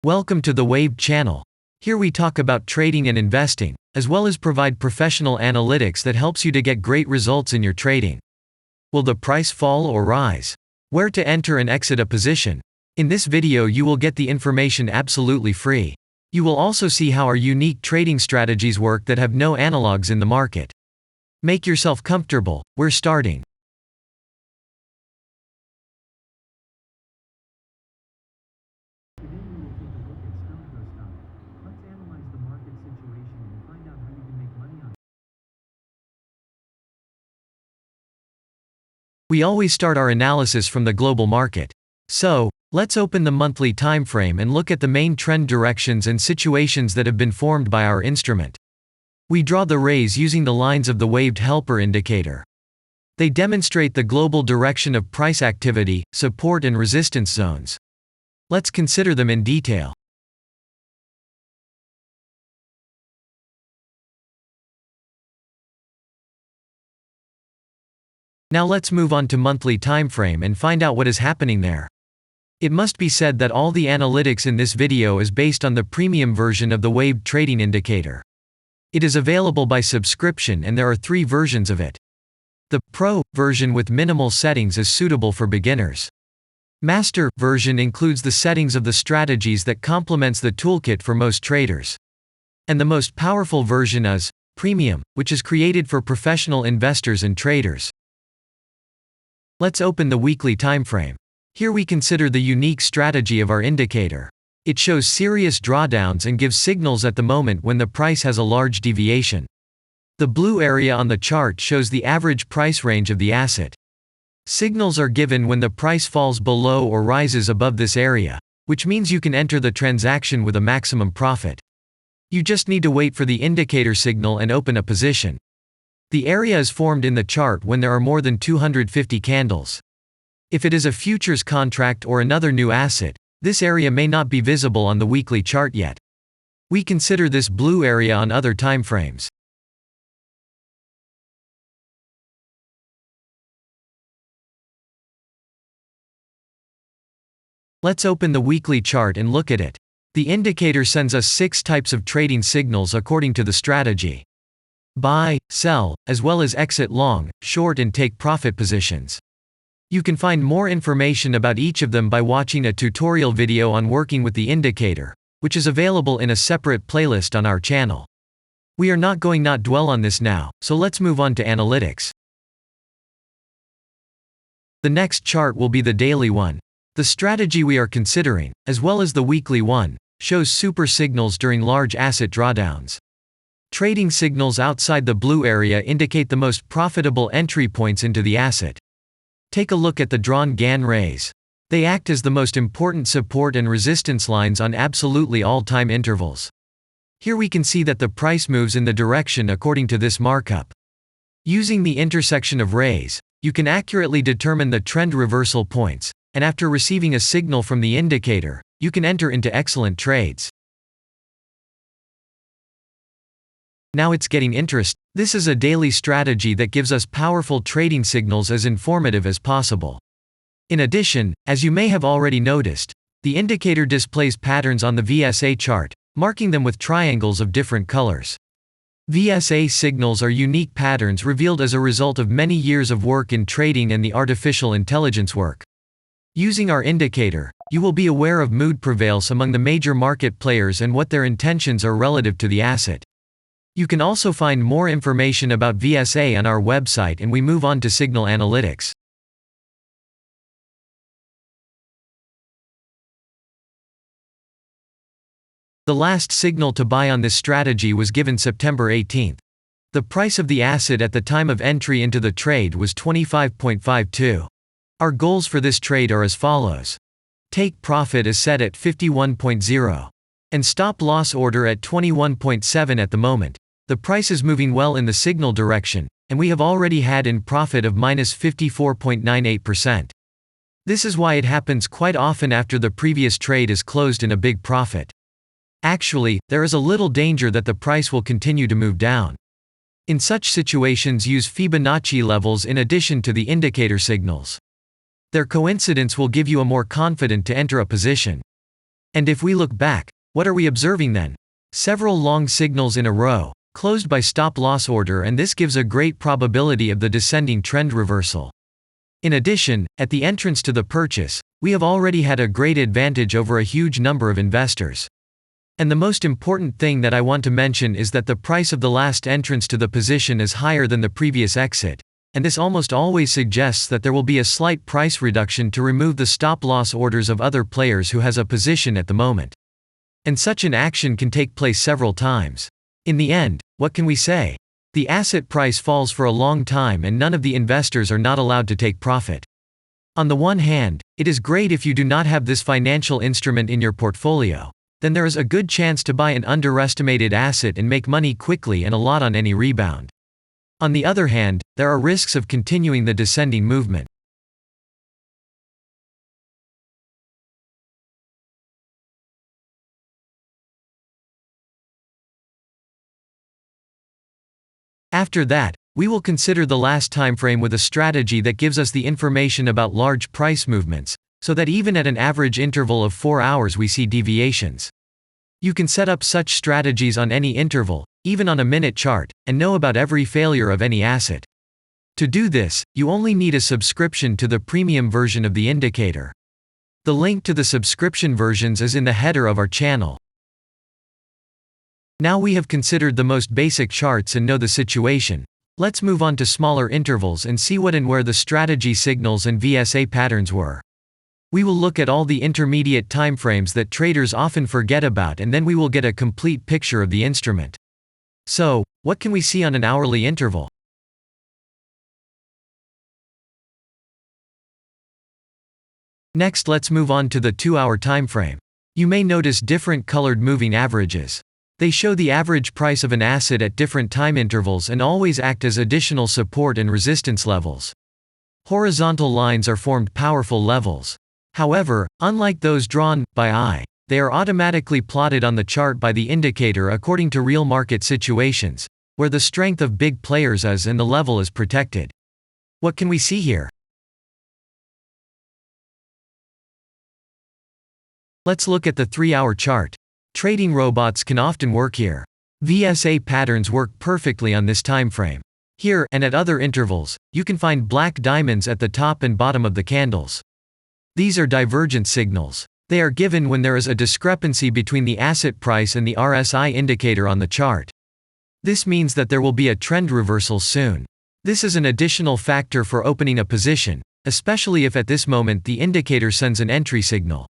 Welcome to the Wave channel. Here we talk about trading and investing, as well as provide professional analytics that helps you to get great results in your trading. Will the price fall or rise? Where to enter and exit a position? In this video you will get the information absolutely free. You will also see how our unique trading strategies work that have no analogs in the market. Make yourself comfortable, we're starting. We always start our analysis from the global market. So, let's open the monthly time frame and look at the main trend directions and situations that have been formed by our instrument. We draw the rays using the lines of the waved helper indicator. They demonstrate the global direction of price activity, support and resistance zones. Let's consider them in detail. Now let's move on to monthly time frame and find out what is happening there. It must be said that all the analytics in this video is based on the premium version of the waved trading indicator. It is available by subscription and there are 3 versions of it. The Pro version with minimal settings is suitable for beginners. Master version includes the settings of the strategies that complements the toolkit for most traders. And the most powerful version is Premium, which is created for professional investors and traders. Let's open the weekly time frame. Here we consider the unique strategy of our indicator. It shows serious drawdowns and gives signals at the moment when the price has a large deviation. The blue area on the chart shows the average price range of the asset. Signals are given when the price falls below or rises above this area, which means you can enter the transaction with a maximum profit. You just need to wait for the indicator signal and open a position. The area is formed in the chart when there are more than 250 candles. If it is a futures contract or another new asset, this area may not be visible on the weekly chart yet. We consider this blue area on other time frames. Let's open the weekly chart and look at it. The indicator sends us 6 types of trading signals according to the strategy: buy, sell, as well as exit long, short and take profit positions. You can find more information about each of them by watching a tutorial video on working with the indicator, which is available in a separate playlist on our channel. We are not going to dwell on this now, so let's move on to analytics. The next chart will be the daily one. The strategy we are considering, as well as the weekly one, shows super signals during large asset drawdowns. Trading signals outside the blue area indicate the most profitable entry points into the asset. Take a look at the drawn Gann rays. They act as the most important support and resistance lines on absolutely all time intervals. Here we can see that the price moves in the direction according to this markup. Using the intersection of rays, you can accurately determine the trend reversal points, and after receiving a signal from the indicator, you can enter into excellent trades. Now it's getting interesting. This is a daily strategy that gives us powerful trading signals as informative as possible. In addition, as you may have already noticed, the indicator displays patterns on the VSA chart, marking them with triangles of different colors. VSA signals are unique patterns revealed as a result of many years of work in trading and the artificial intelligence work. Using our indicator, you will be aware of mood prevails among the major market players and what their intentions are relative to the asset. You can also find more information about VSA on our website, and we move on to signal analytics. The last signal to buy on this strategy was given September 18. The price of the asset at the time of entry into the trade was 25.52. Our goals for this trade are as follows. Take profit is set at 51.0. And stop loss order at 21.7 at the moment. The price is moving well in the signal direction, and we have already had in profit of minus 54.98%. This is why it happens quite often after the previous trade is closed in a big profit. Actually, there is a little danger that the price will continue to move down. In such situations, use Fibonacci levels in addition to the indicator signals. Their coincidence will give you a more confident to enter a position. And if we look back, what are we observing then? Several long signals in a row, closed by stop-loss order, and this gives a great probability of the descending trend reversal. In addition, at the entrance to the purchase, we have already had a great advantage over a huge number of investors. And the most important thing that I want to mention is that the price of the last entrance to the position is higher than the previous exit, and this almost always suggests that there will be a slight price reduction to remove the stop-loss orders of other players who has a position at the moment. And such an action can take place several times. In the end, what can we say? The asset price falls for a long time and none of the investors are not allowed to take profit. On the one hand, it is great if you do not have this financial instrument in your portfolio. Then there is a good chance to buy an underestimated asset and make money quickly and a lot on any rebound. On the other hand, there are risks of continuing the descending movement. After that, we will consider the last time frame with a strategy that gives us the information about large price movements, so that even at an average interval of 4 hours we see deviations. You can set up such strategies on any interval, even on a minute chart, and know about every failure of any asset. To do this, you only need a subscription to the premium version of the indicator. The link to the subscription versions is in the header of our channel. Now we have considered the most basic charts and know the situation. Let's move on to smaller intervals and see what and where the strategy signals and VSA patterns were. We will look at all the intermediate timeframes that traders often forget about, and then we will get a complete picture of the instrument. So, what can we see on an hourly interval? Next, let's move on to the 2-hour timeframe. You may notice different colored moving averages. They show the average price of an asset at different time intervals and always act as additional support and resistance levels. Horizontal lines are formed powerful levels. However, unlike those drawn by eye, they are automatically plotted on the chart by the indicator according to real market situations, where the strength of big players is and the level is protected. What can we see here? Let's look at the 3-hour chart. Trading robots can often work here. VSA patterns work perfectly on this time frame. Here, and at other intervals, you can find black diamonds at the top and bottom of the candles. These are divergent signals. They are given when there is a discrepancy between the asset price and the RSI indicator on the chart. This means that there will be a trend reversal soon. This is an additional factor for opening a position, especially if at this moment the indicator sends an entry signal.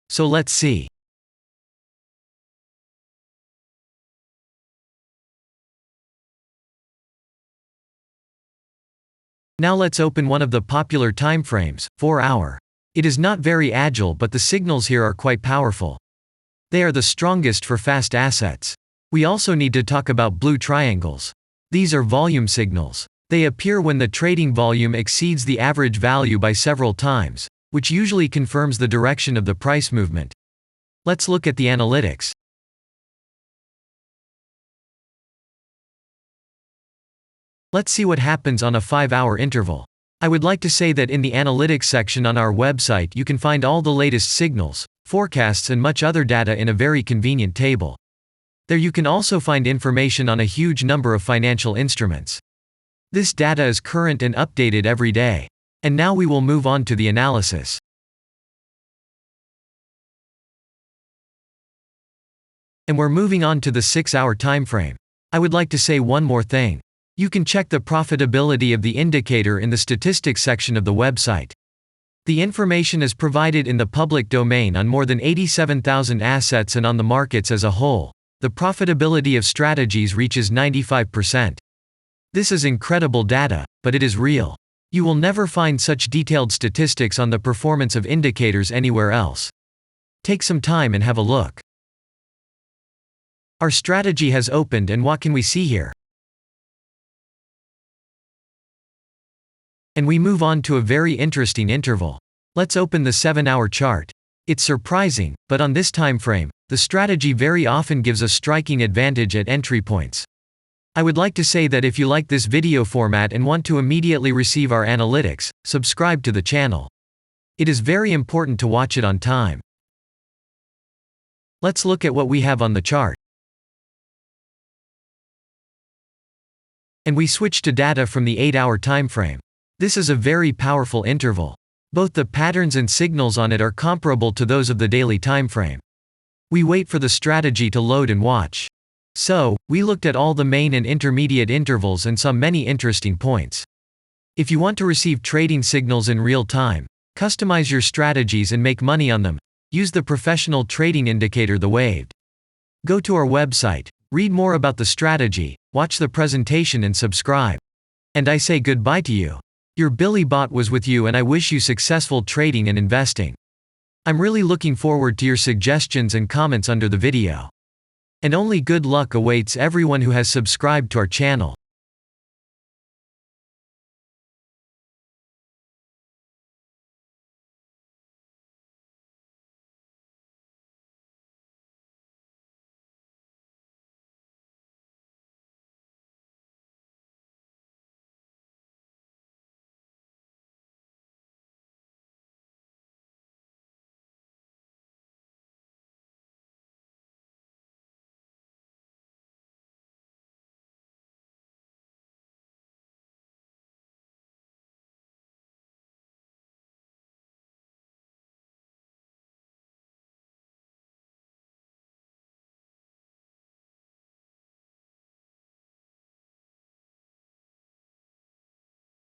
So let's see. Now let's open one of the popular timeframes, 4-hour. It is not very agile, but the signals here are quite powerful. They are the strongest for fast assets. We also need to talk about blue triangles. These are volume signals. They appear when the trading volume exceeds the average value by several times, which usually confirms the direction of the price movement. Let's look at the analytics. Let's see what happens on a 5-hour interval. I would like to say that in the analytics section on our website you can find all the latest signals, forecasts and much other data in a very convenient table. There you can also find information on a huge number of financial instruments. This data is current and updated every day. And now we will move on to the analysis. And we're moving on to the 6-hour timeframe. I would like to say one more thing. You can check the profitability of the indicator in the statistics section of the website. The information is provided in the public domain on more than 87,000 assets and on the markets as a whole. The profitability of strategies reaches 95%. This is incredible data, but it is real. You will never find such detailed statistics on the performance of indicators anywhere else. Take some time and have a look. Our strategy has opened, and what can we see here? And we move on to a very interesting interval. Let's open the 7-hour chart. It's surprising, but on this time frame, the strategy very often gives a striking advantage at entry points. I would like to say that if you like this video format and want to immediately receive our analytics, subscribe to the channel. It is very important to watch it on time. Let's look at what we have on the chart. And we switch to data from the 8-hour time frame. This is a very powerful interval. Both the patterns and signals on it are comparable to those of the daily time frame. We wait for the strategy to load and watch. So, we looked at all the main and intermediate intervals and saw many interesting points. If you want to receive trading signals in real time, customize your strategies and make money on them, use the professional trading indicator the Waved. Go to our website, read more about the strategy, watch the presentation and subscribe. And I say goodbye to you. Your Billy Bot was with you and I wish you successful trading and investing. I'm really looking forward to your suggestions and comments under the video. And only good luck awaits everyone who has subscribed to our channel.